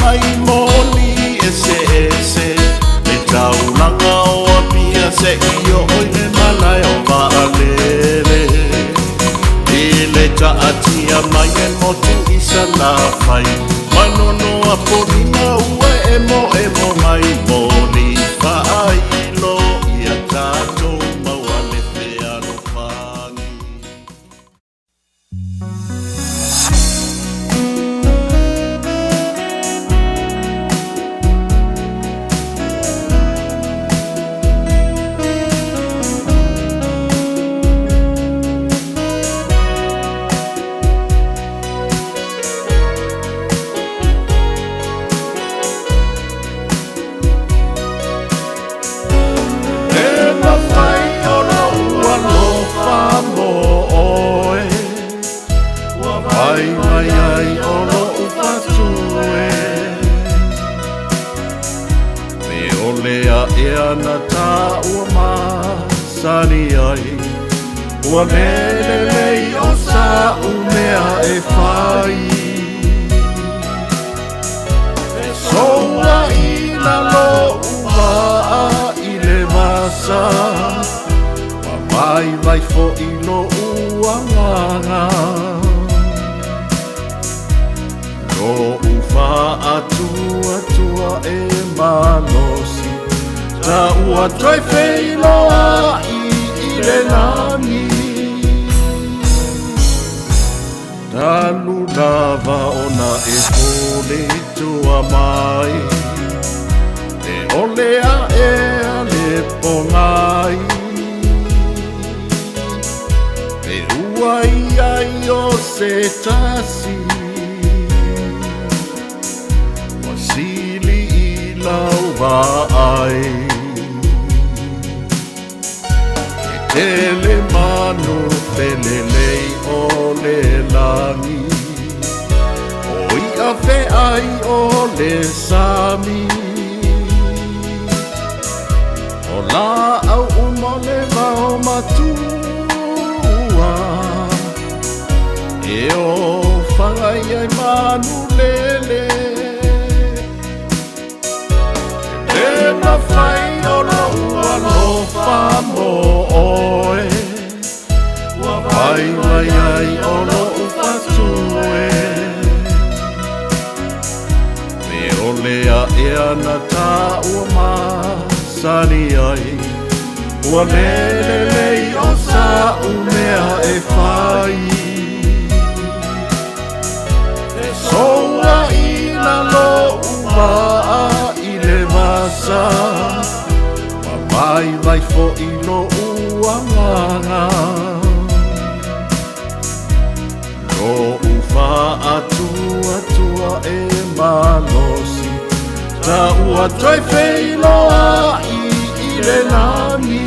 mai moli ese ese me taulanga o apia se io oi me malai o vaalele ele ta atia mai e motu isa la fai manono a porina ue emo mai moli failo ia tato mawale feano fangi AANA ua masani ai ua lelelei o sa umea e whai soa ina lo ua i le masa wa vai fo ino ua nganga lo ufa atua e malosi ta ua trai whailoa i le nani ta lulawa ona e pole tua mai e olea e ale pongai e ua ai o se tasi wasili i lau vai Tele manu pelelei o le lani Oi a fe ai o le sami O la au umole vao matua E o whangai ai manu lele E ma whai o la ua lo whamo oe Ua vai ai o lo upatue Me olea e ana ta ua masani ai Ua lelelei o sa umea e whai Soa ina lo ua i le masa Vai fo ino ua nganga Lo ufa atua e malosi Ta ua trai whailoa i le nani